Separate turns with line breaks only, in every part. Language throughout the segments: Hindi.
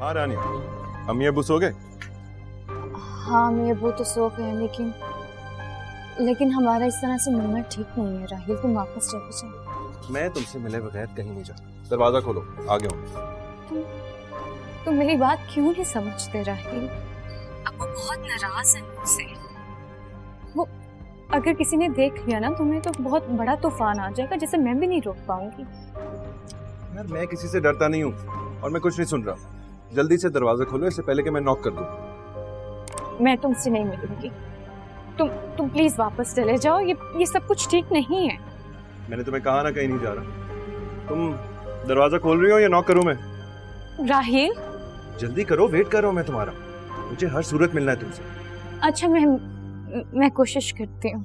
हाँ रानी, अम्मी अबू सो गए?
हाँ अम्मी अबू तो सो गए, लेकिन हमारा इस तरह से मिलना ठीक नहीं है राहिल, तुम वापस चले जाओ।
मैं तुमसे मिले बगैर कहीं नहीं जाता। दरवाजा खोलो, आगे हूँ।
तुम मेरी बात क्यों नहीं समझते राहिल? अब वो बहुत नाराज है मुझसे। वो अगर किसी ने देख लिया ना तुम्हें तो बहुत बड़ा तूफान आ जाएगा जिसे मैं भी नहीं रोक पाऊंगी।
यार मैं किसी से डरता नहीं हूँ और मैं कुछ नहीं सुन रहा। जल्दी से दरवाजा खोलो इससे पहले कि मैं नॉक कर दूँ।
मैं तुमसे नहीं मिलूंगी। तुम प्लीज वापस चले जाओ, ये सब कुछ ठीक नहीं है।
मैंने तुम्हें कहा ना कहीं नहीं जा रहा। तुम दरवाजा खोल रही हो या नॉक करूँ मैं?
राहिल
जल्दी करो, वेट कर रहा हूँ मैं तुम्हारा। मुझे हर सूरत मिलना है तुमसे।
अच्छा मैं कोशिश करती हूँ।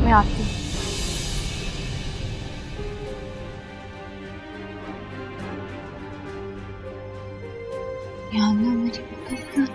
मैं आती हूँ। ध्यान ना मेरी पकड़।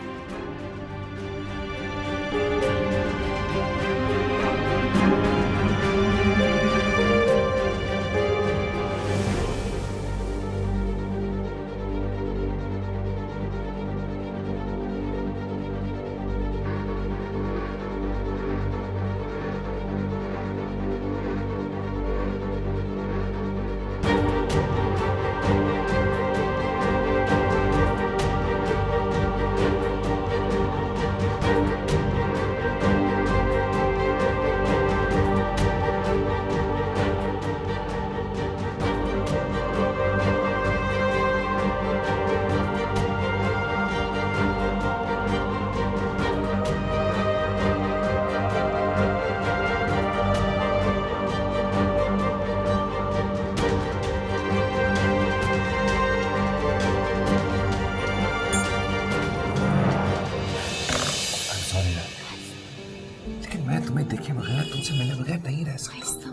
तुम्हें देखे बगैर, तुमसे मिले बगैर नहीं रह सकता।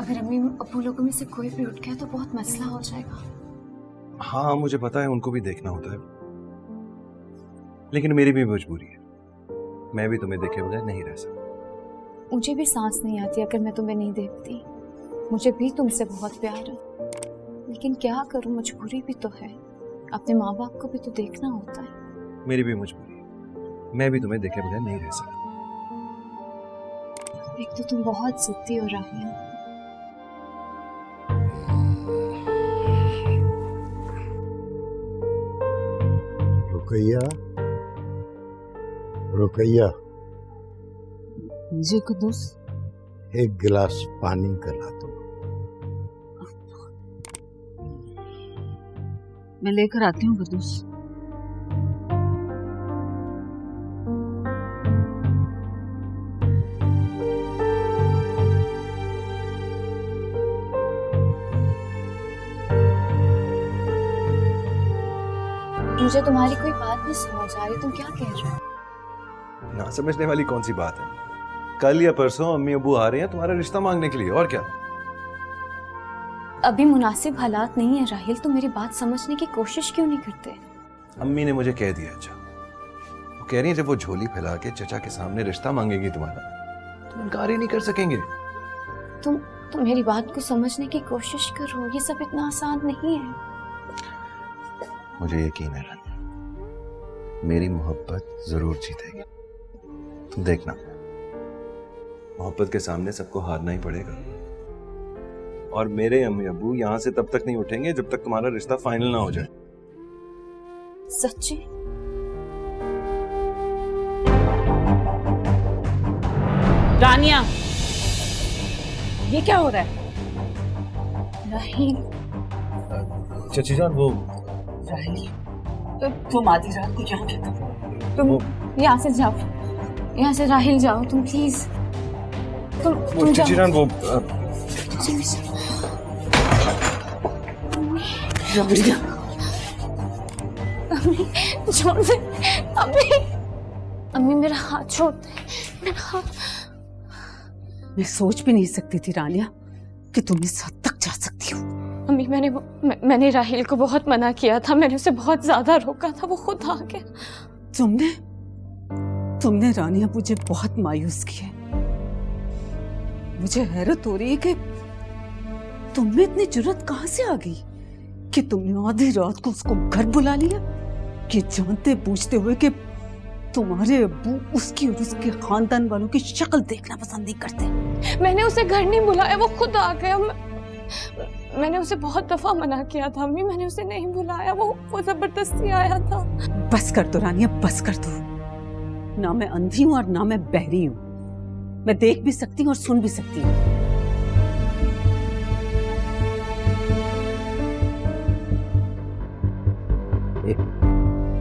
अगर अम्मी अबू लोगों में से कोई भी उठ गया तो बहुत मसला हो जाएगा।
हाँ मुझे पता है, उनको भी देखना होता है, लेकिन मेरी भी मजबूरी है। मैं भी तुम्हें देखे बगैर नहीं रह सकता।
मुझे भी सांस नहीं आती अगर मैं तुम्हें नहीं देखती। मुझे भी तुमसे बहुत प्यार है, लेकिन क्या करूं, मजबूरी भी तो है। अपने माँ बाप को भी तो देखना होता है।
मेरी भी मजबूरी है, मैं भी तुम्हें देखे बगैर नहीं रह सकता।
एक तो तुम बहुत जिद्दी हो राहिल।
रुकैया, रुकैया,
जी कुद्दूस।
एक गिलास पानी का ला दो।
मैं लेकर आती हूँ कुद्दूस।
मुझे तुम्हारी कोई बात नहीं समझ आ रही, तुम क्या कह रहे हो?
ना समझने वाली कौन सी बात है? कल या परसों अम्मी अबू आ रहे हैं तुम्हारा रिश्ता मांगने के लिए, और क्या?
अभी मुनासिब हालात नहीं है राहिल, तुम मेरी बात समझने की कोशिश क्यों नहीं करते?
अम्मी ने मुझे कह दिया। अच्छा, वो कह रही है जब वो झोली फैला के चचा के सामने रिश्ता मांगेगी तुम्हारा, तुम इनकार ही नहीं कर सकेंगे।
तुम मेरी बात को समझने की कोशिश करो, ये सब इतना आसान नहीं है।
मुझे यकीन है रानी, मेरी मोहब्बत जरूर जीतेगी। तुम देखना, मोहब्बत के सामने सबको हारना ही पड़ेगा। और मेरे अम्मी अबू यहां से तब तक नहीं उठेंगे जब तक तुम्हारा रिश्ता फाइनल ना हो जाए।
सच्ची?
रानिया, ये क्या हो रहा है?
राहिल,
चाची जान, वो
राहिल, तुम आधी रात को क्या कहते हो?
तुम यहाँ से जाओ, यहाँ से राहिल जाओ तुम प्लीज। तुम
चाची जान, वो
रबड़िया,
अम्मी छोड़ दे। अम्मी मेरा हाथ छोड़ दे, मेरा हाथ।
मैं सोच भी नहीं सकती थी रानिया कि तुम इस हद तक जा सकती हो।
अम्मी मैंने राहिल को बहुत मना किया था, मैंने उसे बहुत ज्यादा रोका था, वो खुद आ गया।
तुमने रानिया मुझे बहुत मायूस किया। मुझे हैरत हो रही है कि तुम में इतनी जुर्रत कहां से आ गई कि तुमने आधी रात को उसको घर बुला लिया, कि जानते पूछते हुए कि तुम्हारे अब्बू उसकी और उसके खानदान वालों की शक्ल देखना पसंद नहीं करते।
मैंने उसे घर नहीं बुलाया, वो खुद आ गया। मैंने उसे बहुत दफा मना किया था अम्मी, मैंने उसे नहीं बुलाया, वो जबरदस्ती आया था।
बस कर दो रानिया, बस कर दो। ना मैं अंधी हूं और ना मैं बहरी हूं। मैं देख भी सकती हूँ और सुन भी सकती हूँ।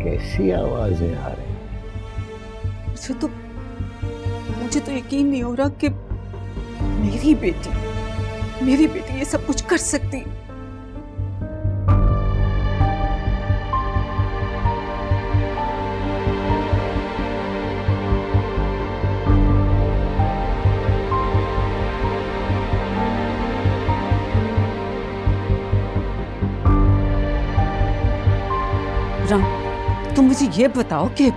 कैसी आवाजें आ रही?
मुझे तो यकीन नहीं हो रहा कि मेरी बेटी ये सब कुछ कर सकती है। राम, तुम मुझे ये बताओ कि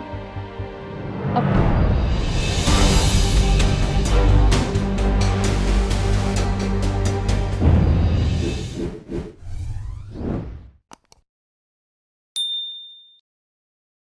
अब